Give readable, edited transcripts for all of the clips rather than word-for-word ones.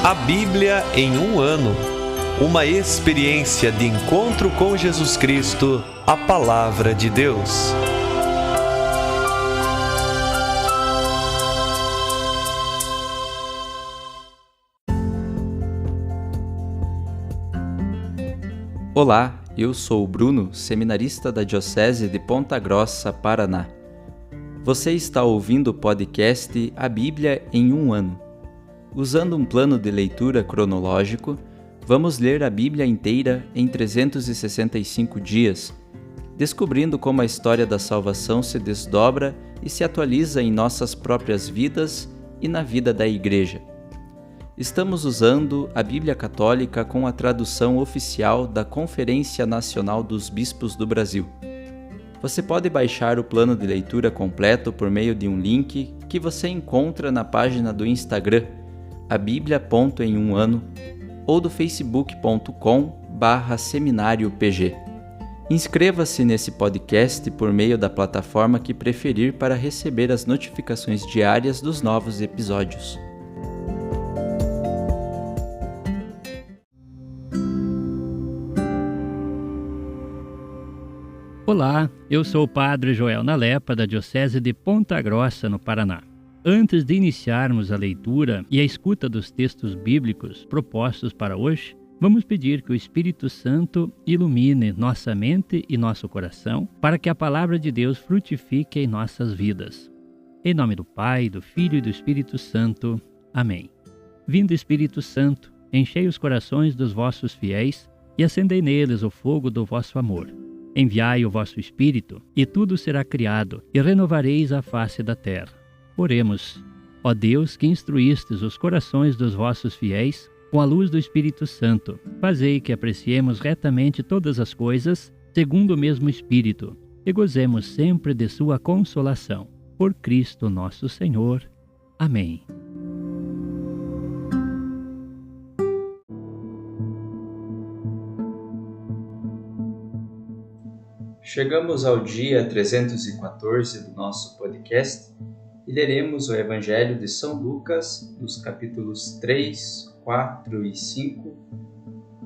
A Bíblia em um ano. Uma experiência de encontro com Jesus Cristo, a Palavra de Deus. Olá, eu sou o Bruno, seminarista da Diocese de Ponta Grossa, Paraná. Você está ouvindo o podcast A Bíblia em um ano. Usando um plano de leitura cronológico, vamos ler a Bíblia inteira em 365 dias, descobrindo como a história da salvação se desdobra e se atualiza em nossas próprias vidas e na vida da Igreja. Estamos usando a Bíblia Católica com a tradução oficial da Conferência Nacional dos Bispos do Brasil. Você pode baixar o plano de leitura completo por meio de um link que você encontra na página do Instagram, abiblia.emuano, ou do facebook.com/seminariopg. Inscreva-se nesse podcast por meio da plataforma que preferir para receber as notificações diárias dos novos episódios. Olá, eu sou o Padre Joel Nalepa, da Diocese de Ponta Grossa, no Paraná. Antes de iniciarmos a leitura e a escuta dos textos bíblicos propostos para hoje, vamos pedir que o Espírito Santo ilumine nossa mente e nosso coração para que a Palavra de Deus frutifique em nossas vidas. Em nome do Pai, do Filho e do Espírito Santo. Amém. Vindo Espírito Santo, enchei os corações dos vossos fiéis e acendei neles o fogo do vosso amor. Enviai o vosso Espírito, e tudo será criado, e renovareis a face da terra. Oremos. Ó Deus, que instruístes os corações dos vossos fiéis com a luz do Espírito Santo, fazei que apreciemos retamente todas as coisas, segundo o mesmo Espírito, e gozemos sempre de sua consolação. Por Cristo nosso Senhor. Amém. Chegamos ao dia 314 do nosso podcast e leremos o Evangelho de São Lucas, nos capítulos 3, 4 e 5,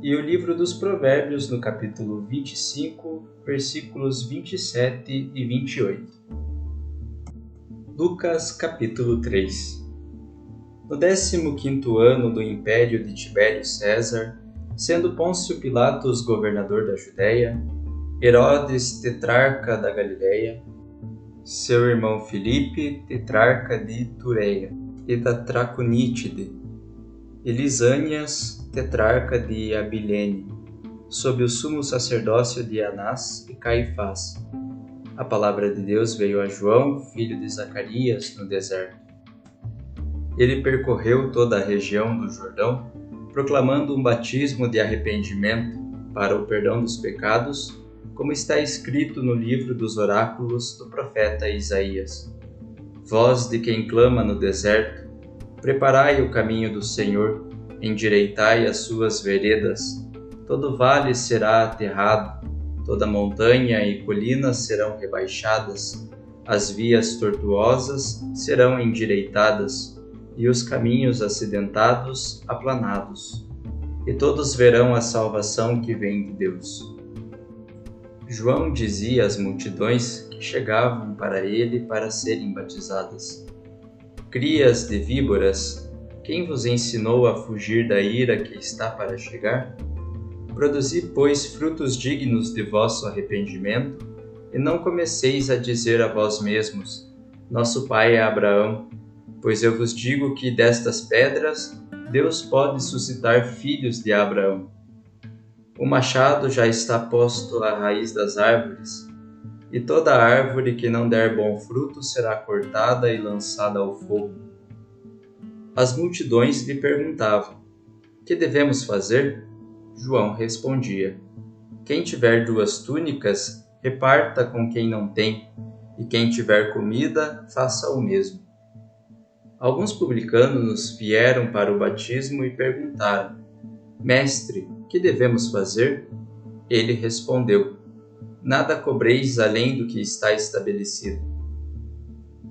e o livro dos Provérbios, no capítulo 25, versículos 27 e 28. Lucas, capítulo 3. No 15º ano do império de Tibério César, sendo Pôncio Pilatos governador da Judéia, Herodes, tetrarca da Galileia, seu irmão Filipe, tetrarca de Itureia e da Traconítide, e Lisânias, tetrarca de Abilene, sob o sumo sacerdócio de Anás e Caifás. A palavra de Deus veio a João, filho de Zacarias, no deserto. Ele percorreu toda a região do Jordão, proclamando um batismo de arrependimento para o perdão dos pecados, como está escrito no livro dos oráculos do profeta Isaías. Voz de quem clama no deserto, preparai o caminho do Senhor, endireitai as suas veredas. Todo vale será aterrado, toda montanha e colina serão rebaixadas, as vias tortuosas serão endireitadas, e os caminhos acidentados aplanados. E todos verão a salvação que vem de Deus. João dizia às multidões que chegavam para ele para serem batizadas: Crias de víboras, quem vos ensinou a fugir da ira que está para chegar? Produzi, pois, frutos dignos de vosso arrependimento, e não comeceis a dizer a vós mesmos: Nosso pai é Abraão, pois eu vos digo que destas pedras Deus pode suscitar filhos de Abraão. O machado já está posto à raiz das árvores, e toda árvore que não der bom fruto será cortada e lançada ao fogo. As multidões lhe perguntavam: Que devemos fazer? João respondia: Quem tiver 2 túnicas, reparta com quem não tem, e quem tiver comida, faça o mesmo. Alguns publicanos vieram para o batismo e perguntaram: Mestre, que devemos fazer? Ele respondeu: Nada cobreis além do que está estabelecido.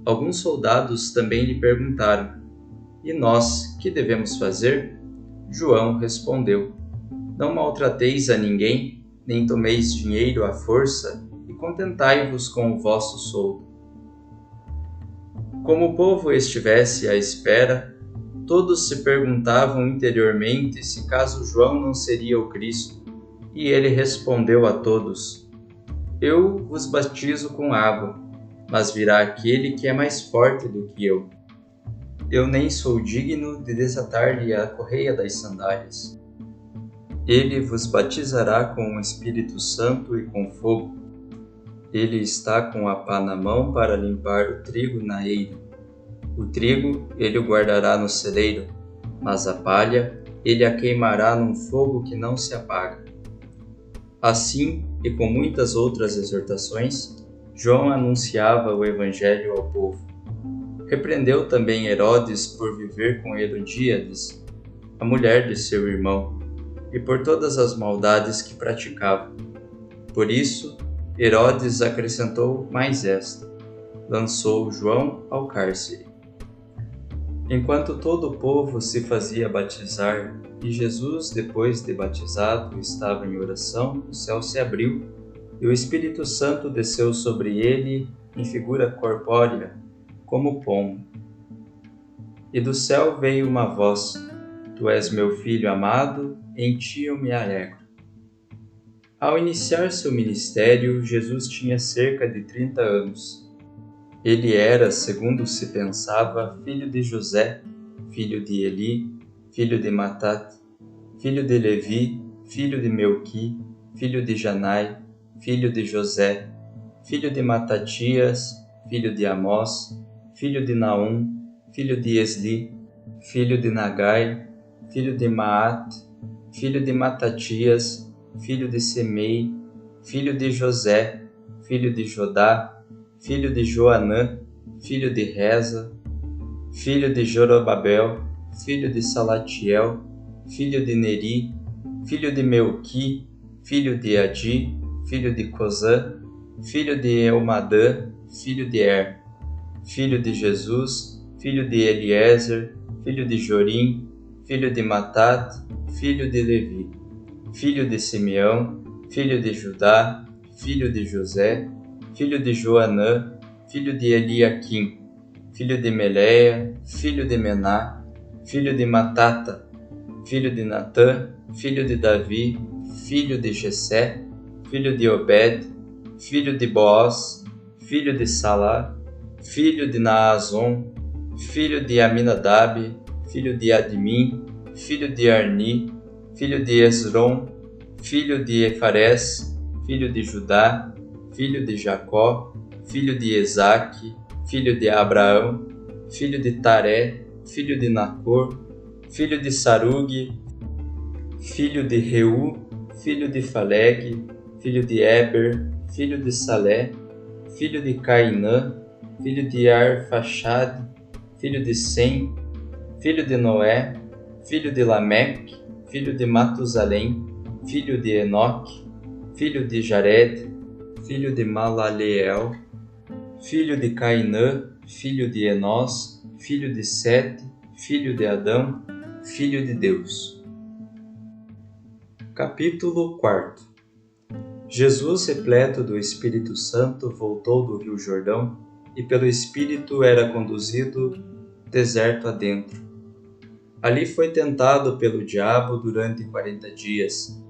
Alguns soldados também lhe perguntaram: E nós, que devemos fazer? João respondeu: Não maltrateis a ninguém, nem tomeis dinheiro à força, e contentai-vos com o vosso soldo. Como o povo estivesse à espera, todos se perguntavam interiormente se caso João não seria o Cristo, e ele respondeu a todos: Eu vos batizo com água, mas virá aquele que é mais forte do que eu. Eu nem sou digno de desatar-lhe a correia das sandálias. Ele vos batizará com o Espírito Santo e com fogo. Ele está com a pá na mão para limpar o trigo na eira. O trigo ele o guardará no celeiro, mas a palha ele a queimará num fogo que não se apaga. Assim, e com muitas outras exortações, João anunciava o Evangelho ao povo. Repreendeu também Herodes por viver com Herodíades, a mulher de seu irmão, e por todas as maldades que praticava. Por isso, Herodes acrescentou mais esta: lançou João ao cárcere. Enquanto todo o povo se fazia batizar e Jesus, depois de batizado, estava em oração, o céu se abriu e o Espírito Santo desceu sobre ele em figura corpórea, como pombo. E do céu veio uma voz: Tu és meu filho amado, em ti eu me alegro. Ao iniciar seu ministério, Jesus tinha cerca de 30 anos. Ele era, segundo se pensava, filho de José, filho de Eli, filho de Matat, filho de Levi, filho de Melqui, filho de Janai, filho de José, filho de Matatias, filho de Amós, filho de Naum, filho de Esli, filho de Nagai, filho de Maat, filho de Matatias, filho de Semei, filho de José, filho de Jodá, filho de Joanã, filho de Reza, filho de Jorobabel, filho de Salatiel, filho de Neri, filho de Melqui, filho de Adi, filho de Cozã, filho de Elmadã, filho de Er, filho de Jesus, filho de Eliezer, filho de Jorim, filho de Matat, filho de Levi, filho de Simeão, filho de Judá, filho de José, filho de Joanã, filho de Eliaquim, filho de Meleia, filho de Mená, filho de Matata, filho de Natã, filho de Davi, filho de Jessé, filho de Obed, filho de Boaz, filho de Salá, filho de Naazon, filho de Aminadab, filho de Admim, filho de Arni, filho de Esrom, filho de Efarés, filho de Judá, filho de Jacó, filho de Esaque, filho de Abraão, filho de Taré, filho de Nacor, filho de Sarugue, filho de Reu, filho de Faleg, filho de Eber, filho de Salé, filho de Cainã, filho de Arfaxade, filho de Sem, filho de Noé, filho de Lameque, filho de Matusalém, filho de Enoque, filho de Jared, filho de Malaleel, filho de Cainã, filho de Enós, filho de Sete, filho de Adão, filho de Deus. Capítulo 4. Jesus, repleto do Espírito Santo, voltou do Rio Jordão e pelo Espírito era conduzido deserto adentro. Ali foi tentado pelo diabo durante 40 dias.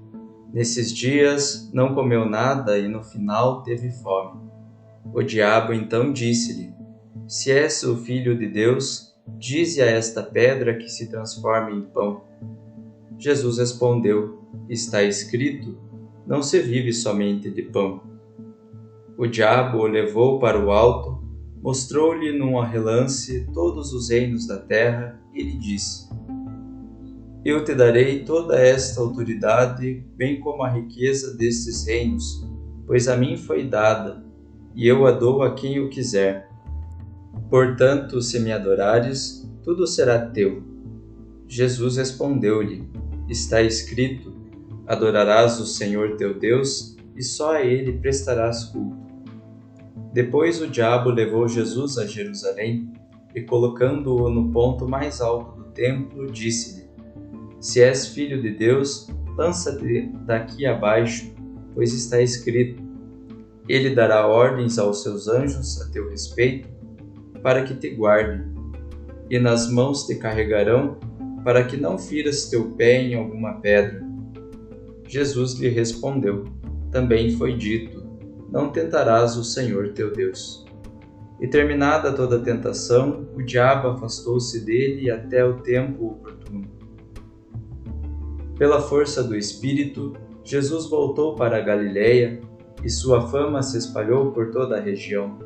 Nesses dias não comeu nada e no final teve fome. O diabo então disse-lhe: Se és o Filho de Deus, dize a esta pedra que se transforme em pão. Jesus respondeu: Está escrito, não se vive somente de pão. O diabo o levou para o alto, mostrou-lhe num relance todos os reinos da terra e lhe disse: Eu te darei toda esta autoridade, bem como a riqueza destes reinos, pois a mim foi dada, e eu a dou a quem o quiser. Portanto, se me adorares, tudo será teu. Jesus respondeu-lhe: Está escrito, adorarás o Senhor teu Deus, e só a ele prestarás culto. Depois o diabo levou Jesus a Jerusalém, e colocando-o no ponto mais alto do templo, disse-lhe: Se és filho de Deus, lança-te daqui abaixo, pois está escrito: Ele dará ordens aos seus anjos a teu respeito, para que te guardem, e nas mãos te carregarão, para que não firas teu pé em alguma pedra. Jesus lhe respondeu: Também foi dito: Não tentarás o Senhor teu Deus. E terminada toda a tentação, o diabo afastou-se dele até o tempo oportuno. Pela força do Espírito, Jesus voltou para a Galiléia, e sua fama se espalhou por toda a região.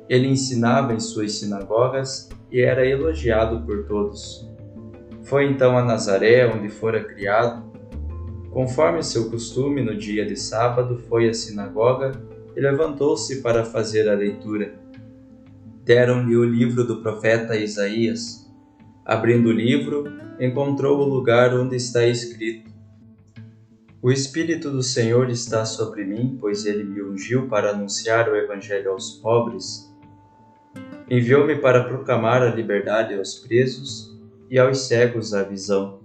Ele ensinava em suas sinagogas e era elogiado por todos. Foi então a Nazaré, onde fora criado. Conforme seu costume, no dia de sábado, foi à sinagoga e levantou-se para fazer a leitura. Deram-lhe o livro do profeta Isaías. Abrindo o livro, encontrou o lugar onde está escrito: O Espírito do Senhor está sobre mim, pois ele me ungiu para anunciar o Evangelho aos pobres. Enviou-me para proclamar a liberdade aos presos e aos cegos a visão,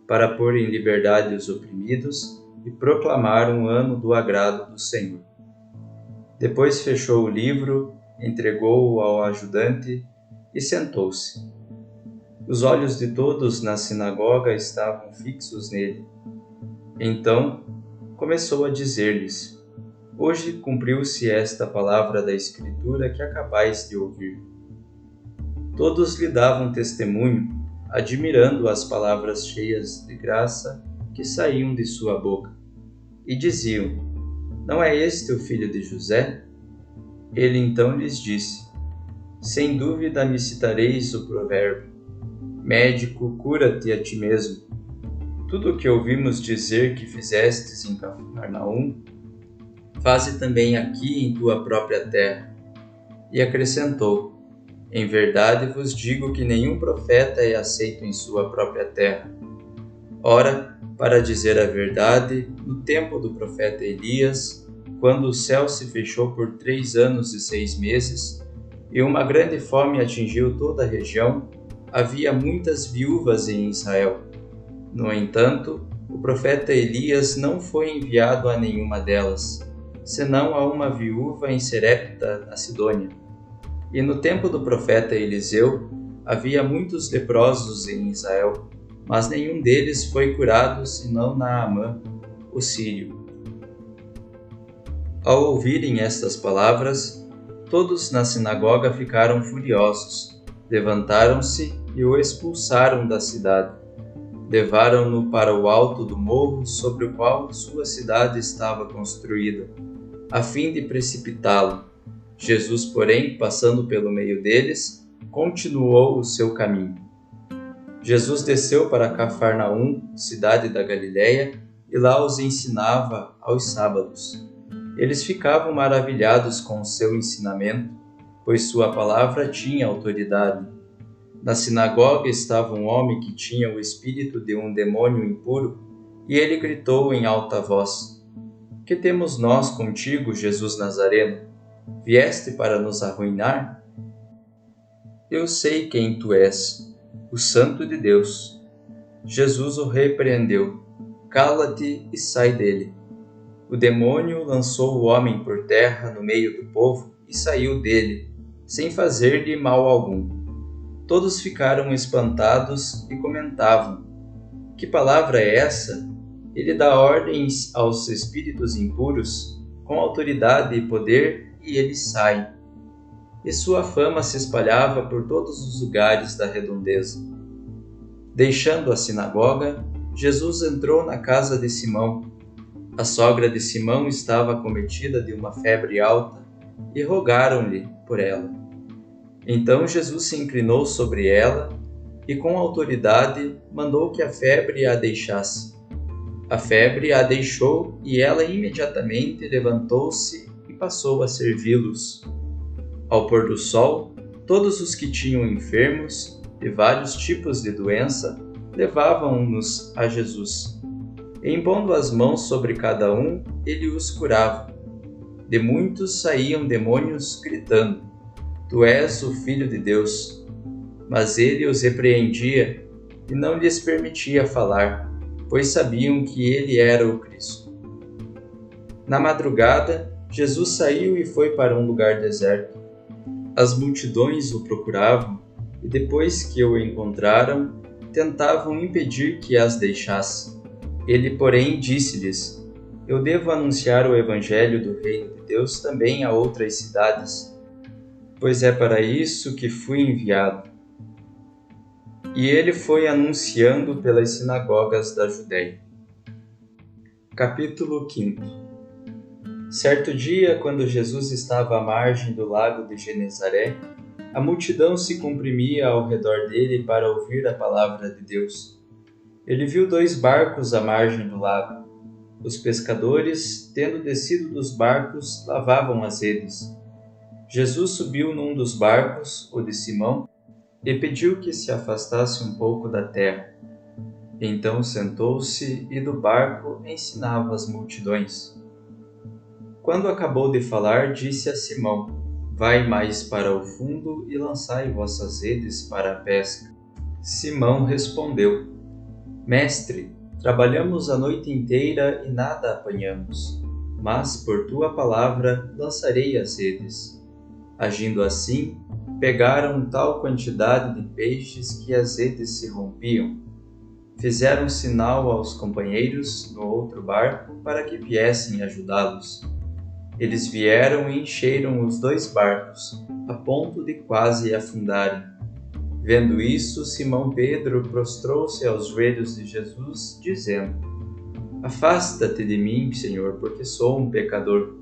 para pôr em liberdade os oprimidos e proclamar um ano do agrado do Senhor. Depois fechou o livro, entregou-o ao ajudante e sentou-se. Os olhos de todos na sinagoga estavam fixos nele. Então começou a dizer-lhes: Hoje cumpriu-se esta palavra da Escritura que acabais de ouvir. Todos lhe davam testemunho, admirando as palavras cheias de graça que saíam de sua boca, e diziam: Não é este o filho de José? Ele então lhes disse: Sem dúvida me citareis o provérbio: Médico, cura-te a ti mesmo. Tudo o que ouvimos dizer que fizestes em Cafarnaum, faze também aqui em tua própria terra. E acrescentou: Em verdade vos digo que nenhum profeta é aceito em sua própria terra. Ora, para dizer a verdade, no tempo do profeta Elias, quando o céu se fechou por 3 anos e 6 meses, e uma grande fome atingiu toda a região, havia muitas viúvas em Israel. No entanto, o profeta Elias não foi enviado a nenhuma delas, senão a uma viúva em Serepta, na Sidônia. E no tempo do profeta Eliseu, havia muitos leprosos em Israel, mas nenhum deles foi curado senão Naamã, o sírio. Ao ouvirem estas palavras, todos na sinagoga ficaram furiosos, levantaram-se e o expulsaram da cidade. Levaram-no para o alto do morro sobre o qual sua cidade estava construída, a fim de precipitá-lo. Jesus, porém, passando pelo meio deles, continuou o seu caminho. Jesus desceu para Cafarnaum, cidade da Galiléia, e lá os ensinava aos sábados. Eles ficavam maravilhados com o seu ensinamento, pois sua palavra tinha autoridade. Na sinagoga estava um homem que tinha o espírito de um demônio impuro, e ele gritou em alta voz: Que temos nós contigo, Jesus Nazareno? Vieste para nos arruinar? Eu sei quem tu és, o Santo de Deus. Jesus o repreendeu: Cala-te e sai dele. O demônio lançou o homem por terra no meio do povo e saiu dele, sem fazer-lhe mal algum. Todos ficaram espantados e comentavam: Que palavra é essa? Ele dá ordens aos espíritos impuros, com autoridade e poder, e eles saem. E sua fama se espalhava por todos os lugares da redondeza. Deixando a sinagoga, Jesus entrou na casa de Simão. A sogra de Simão estava acometida de uma febre alta e rogaram-lhe por ela. Então Jesus se inclinou sobre ela e com autoridade mandou que a febre a deixasse. A febre a deixou e ela imediatamente levantou-se e passou a servi-los. Ao pôr do sol, todos os que tinham enfermos de vários tipos de doença levavam-nos a Jesus. E, impondo as mãos sobre cada um, ele os curava. De muitos saíam demônios gritando: Tu és o Filho de Deus. Mas ele os repreendia, e não lhes permitia falar, pois sabiam que ele era o Cristo. Na madrugada, Jesus saiu e foi para um lugar deserto. As multidões o procuravam e, depois que o encontraram, tentavam impedir que as deixasse. Ele, porém, disse-lhes: Eu devo anunciar o evangelho do reino de Deus também a outras cidades, pois é para isso que fui enviado. E ele foi anunciando pelas sinagogas da Judéia. Capítulo 5. Certo dia, quando Jesus estava à margem do lago de Genezaré, a multidão se comprimia ao redor dele para ouvir a palavra de Deus. Ele viu 2 barcos à margem do lago. Os pescadores, tendo descido dos barcos, lavavam as redes. Jesus subiu num dos barcos, o de Simão, e pediu que se afastasse um pouco da terra. Então sentou-se e do barco ensinava as multidões. Quando acabou de falar, disse a Simão: Vai mais para o fundo e lançai vossas redes para a pesca. Simão respondeu: Mestre, trabalhamos a noite inteira e nada apanhamos, mas por tua palavra lançarei as redes. Agindo assim, pegaram tal quantidade de peixes que as redes se rompiam. Fizeram sinal aos companheiros no outro barco para que viessem ajudá-los. Eles vieram e encheram os 2 barcos, a ponto de quase afundarem. Vendo isso, Simão Pedro prostrou-se aos joelhos de Jesus, dizendo: Afasta-te de mim, Senhor, porque sou um pecador.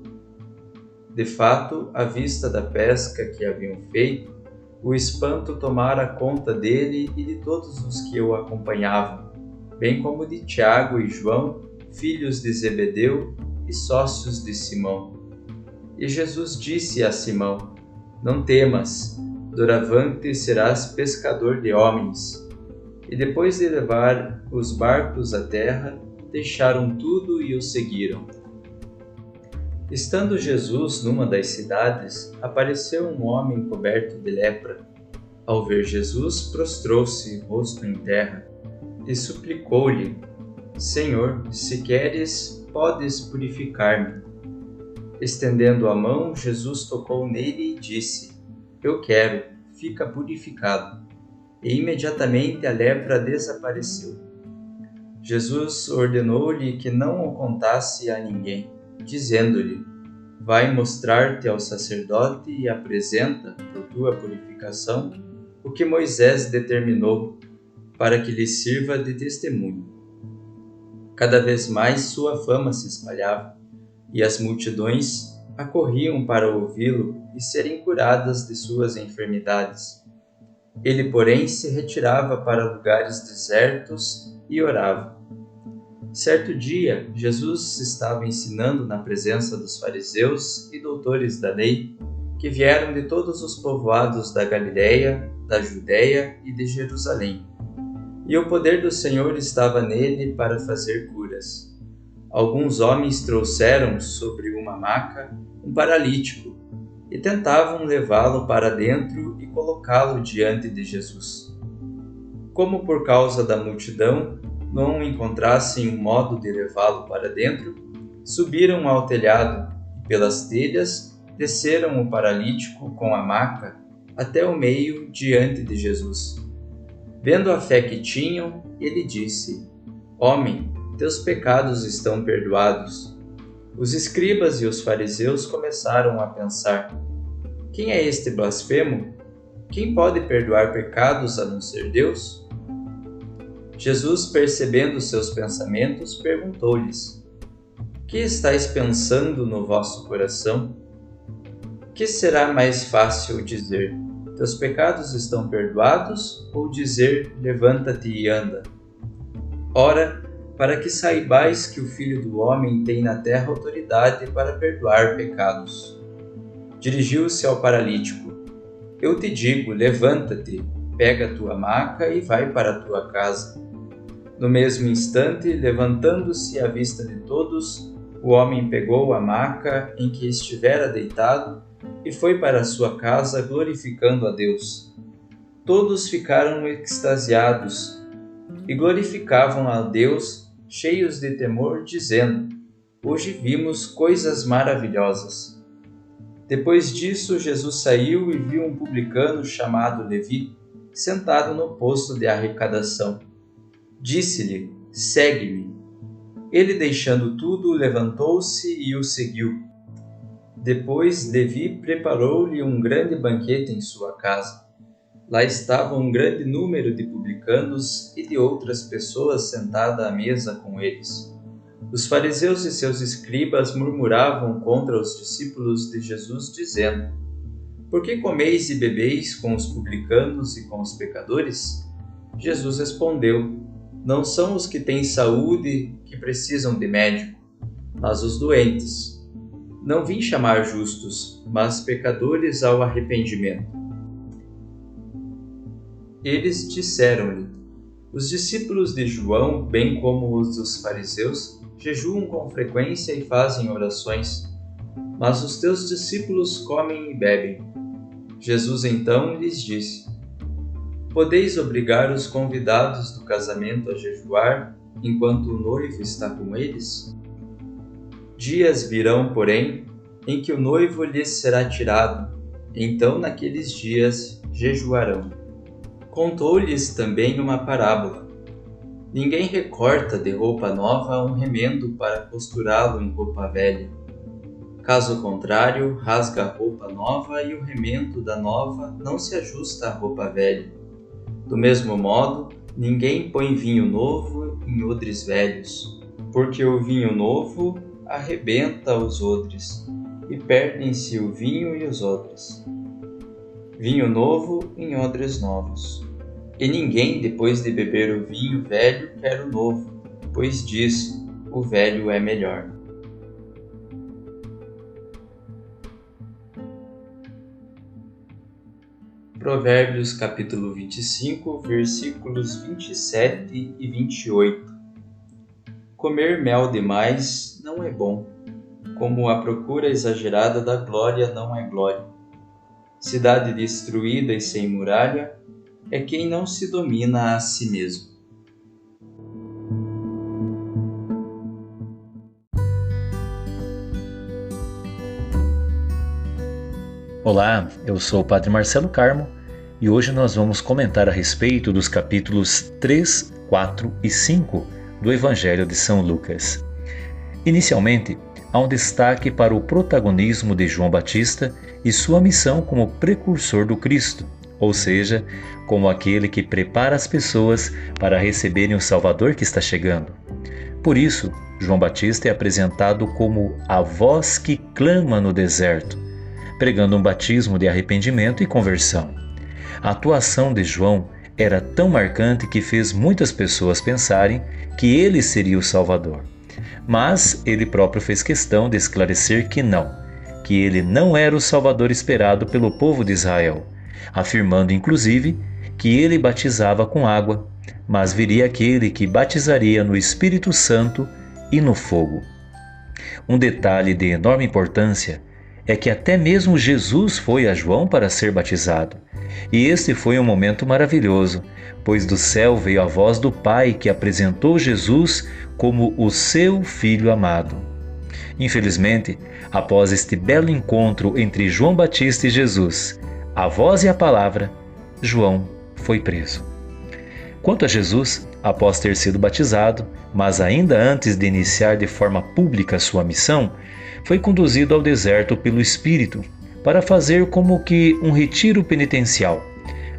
De fato, à vista da pesca que haviam feito, o espanto tomara conta dele e de todos os que o acompanhavam, bem como de Tiago e João, filhos de Zebedeu e sócios de Simão. E Jesus disse a Simão: Não temas, doravante serás pescador de homens. E depois de levar os barcos à terra, deixaram tudo e o seguiram. Estando Jesus numa das cidades, apareceu um homem coberto de lepra. Ao ver Jesus, prostrou-se, rosto em terra, e suplicou-lhe: Senhor, se queres, podes purificar-me. Estendendo a mão, Jesus tocou nele e disse: Eu quero, fica purificado. E imediatamente a lepra desapareceu. Jesus ordenou-lhe que não o contasse a ninguém, dizendo-lhe: Vai mostrar-te ao sacerdote e apresenta, por tua purificação, o que Moisés determinou, para que lhe sirva de testemunho. Cada vez mais sua fama se espalhava, e as multidões acorriam para ouvi-lo e serem curadas de suas enfermidades. Ele, porém, se retirava para lugares desertos e orava. Certo dia, Jesus estava ensinando na presença dos fariseus e doutores da lei, que vieram de todos os povoados da Galiléia, da Judéia e de Jerusalém. E o poder do Senhor estava nele para fazer curas. Alguns homens trouxeram sobre uma maca um paralítico e tentavam levá-lo para dentro e colocá-lo diante de Jesus. Como por causa da multidão não encontrassem um modo de levá-lo para dentro, subiram ao telhado e pelas telhas desceram o paralítico com a maca até o meio diante de Jesus. Vendo a fé que tinham, ele disse: Homem, teus pecados estão perdoados. Os escribas e os fariseus começaram a pensar: Quem é este blasfemo? Quem pode perdoar pecados a não ser Deus? Jesus, percebendo seus pensamentos, perguntou-lhes: Que estáis pensando no vosso coração? Que será mais fácil dizer: Teus pecados estão perdoados, ou dizer: Levanta-te e anda? Ora, para que saibais que o Filho do Homem tem na terra autoridade para perdoar pecados. Dirigiu-se ao paralítico: Eu te digo, levanta-te, pega a tua maca e vai para a tua casa. No mesmo instante, levantando-se à vista de todos, o homem pegou a maca em que estivera deitado e foi para a sua casa glorificando a Deus. Todos ficaram extasiados e glorificavam a Deus, cheios de temor, dizendo: Hoje vimos coisas maravilhosas. Depois disso, Jesus saiu e viu um publicano chamado Levi, sentado no posto de arrecadação. Disse-lhe: Segue-me. Ele, deixando tudo, levantou-se e o seguiu. Depois, Levi preparou-lhe um grande banquete em sua casa. Lá estava um grande número de publicanos e de outras pessoas sentadas à mesa com eles. Os fariseus e seus escribas murmuravam contra os discípulos de Jesus, dizendo: Por que comeis e bebeis com os publicanos e com os pecadores? Jesus respondeu: Não são os que têm saúde que precisam de médico, mas os doentes. Não vim chamar justos, mas pecadores ao arrependimento. Eles disseram-lhe: Os discípulos de João, bem como os dos fariseus, jejuam com frequência e fazem orações, mas os teus discípulos comem e bebem. Jesus então lhes disse: Podeis obrigar os convidados do casamento a jejuar enquanto o noivo está com eles? Dias virão, porém, em que o noivo lhes será tirado, então naqueles dias jejuarão. Contou-lhes também uma parábola. Ninguém recorta de roupa nova um remendo para costurá-lo em roupa velha. Caso contrário, rasga a roupa nova e o remendo da nova não se ajusta à roupa velha. Do mesmo modo, ninguém põe vinho novo em odres velhos, porque o vinho novo arrebenta os odres, e perdem-se o vinho e os odres. Vinho novo em odres novos. E ninguém, depois de beber o vinho velho, quer o novo, pois diz: o velho é melhor. Provérbios capítulo 25, versículos 27 e 28. Comer mel demais não é bom, como a procura exagerada da glória não é glória. Cidade destruída e sem muralha é quem não se domina a si mesmo. Olá, eu sou o Padre Marcelo Carmo e hoje nós vamos comentar a respeito dos capítulos 3, 4 e 5 do Evangelho de São Lucas. Inicialmente, há um destaque para o protagonismo de João Batista e sua missão como precursor do Cristo, ou seja, como aquele que prepara as pessoas para receberem o Salvador que está chegando. Por isso, João Batista é apresentado como a voz que clama no deserto, pregando um batismo de arrependimento e conversão. A atuação de João era tão marcante que fez muitas pessoas pensarem que ele seria o Salvador. Mas ele próprio fez questão de esclarecer que ele não era o Salvador esperado pelo povo de Israel, afirmando inclusive que ele batizava com água, mas viria aquele que batizaria no Espírito Santo e no fogo. Um detalhe de enorme importância é que até mesmo Jesus foi a João para ser batizado. E este foi um momento maravilhoso, pois do céu veio a voz do Pai que apresentou Jesus como o seu Filho amado. Infelizmente, após este belo encontro entre João Batista e Jesus, a voz e a palavra, João foi preso. Quanto a Jesus, após ter sido batizado, mas ainda antes de iniciar de forma pública sua missão, foi conduzido ao deserto pelo Espírito para fazer como que um retiro penitencial.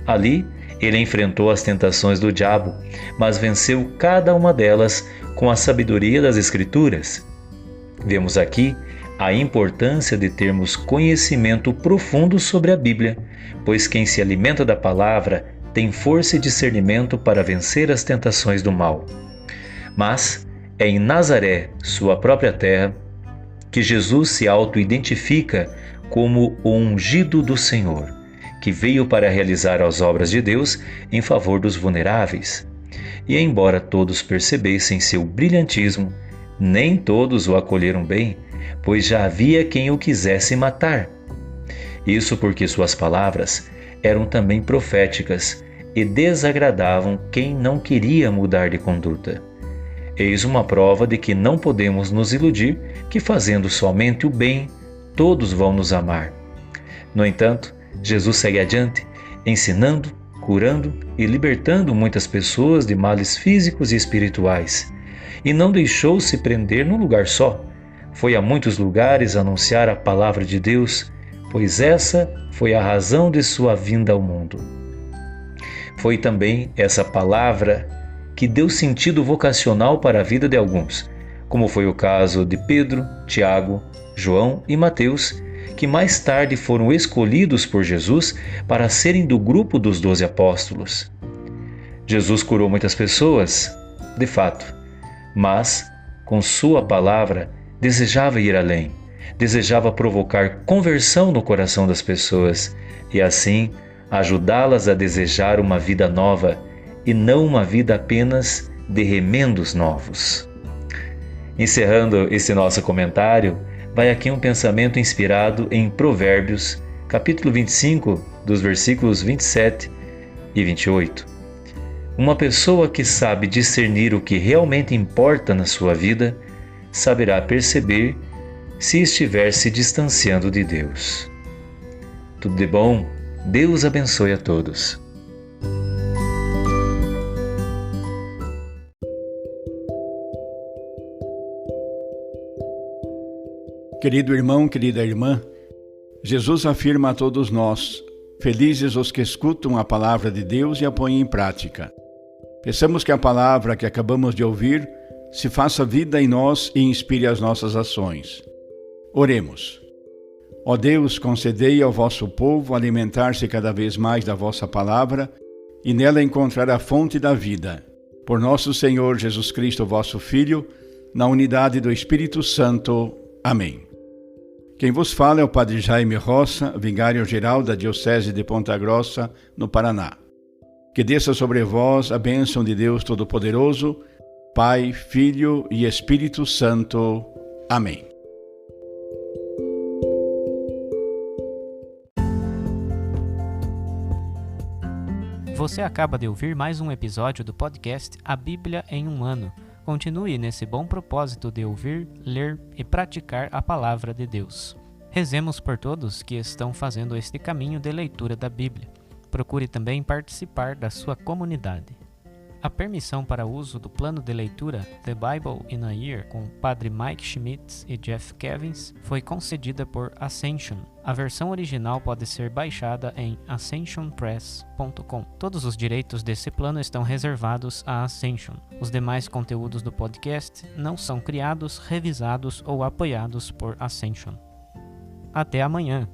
Ali, ele enfrentou as tentações do diabo, mas venceu cada uma delas com a sabedoria das Escrituras. Vemos aqui a importância de termos conhecimento profundo sobre a Bíblia, pois quem se alimenta da palavra tem força e discernimento para vencer as tentações do mal. Mas é em Nazaré, sua própria terra, que Jesus se auto-identifica como o ungido do Senhor, que veio para realizar as obras de Deus em favor dos vulneráveis. E embora todos percebessem seu brilhantismo, nem todos o acolheram bem, pois já havia quem o quisesse matar. Isso porque suas palavras eram também proféticas e desagradavam quem não queria mudar de conduta. Eis uma prova de que não podemos nos iludir que fazendo somente o bem, todos vão nos amar. No entanto, Jesus segue adiante, ensinando, curando e libertando muitas pessoas de males físicos e espirituais. E não deixou se prender num lugar só. Foi a muitos lugares anunciar a palavra de Deus, pois essa foi a razão de sua vinda ao mundo. Foi também essa palavra que deu sentido vocacional para a vida de alguns, como foi o caso de Pedro, Tiago, João e Mateus, que mais tarde foram escolhidos por Jesus para serem do grupo dos 12 apóstolos. Jesus curou muitas pessoas, de fato, mas, com sua palavra, desejava ir além, desejava provocar conversão no coração das pessoas e, assim, ajudá-las a desejar uma vida nova e não uma vida apenas de remendos novos. Encerrando esse nosso comentário, vai aqui um pensamento inspirado em Provérbios, capítulo 25, dos versículos 27 e 28. Uma pessoa que sabe discernir o que realmente importa na sua vida, saberá perceber se estiver se distanciando de Deus. Tudo de bom, Deus abençoe a todos. Querido irmão, querida irmã, Jesus afirma a todos nós: felizes os que escutam a palavra de Deus e a põem em prática. Peçamos que a palavra que acabamos de ouvir se faça vida em nós e inspire as nossas ações. Oremos. Ó Deus, concedei ao vosso povo alimentar-se cada vez mais da vossa palavra e nela encontrar a fonte da vida. Por nosso Senhor Jesus Cristo, vosso Filho, na unidade do Espírito Santo. Amém. Quem vos fala é o Padre Jaime Roça, vigário-geral da Diocese de Ponta Grossa, no Paraná. Que desça sobre vós a bênção de Deus Todo-Poderoso, Pai, Filho e Espírito Santo. Amém. Você acaba de ouvir mais um episódio do podcast A Bíblia em um Ano. Continue nesse bom propósito de ouvir, ler e praticar a Palavra de Deus. Rezemos por todos que estão fazendo este caminho de leitura da Bíblia. Procure também participar da sua comunidade. A permissão para uso do plano de leitura The Bible in a Year com Padre Mike Schmitz e Jeff Kevins foi concedida por Ascension. A versão original pode ser baixada em ascensionpress.com. Todos os direitos desse plano estão reservados à Ascension. Os demais conteúdos do podcast não são criados, revisados ou apoiados por Ascension. Até amanhã!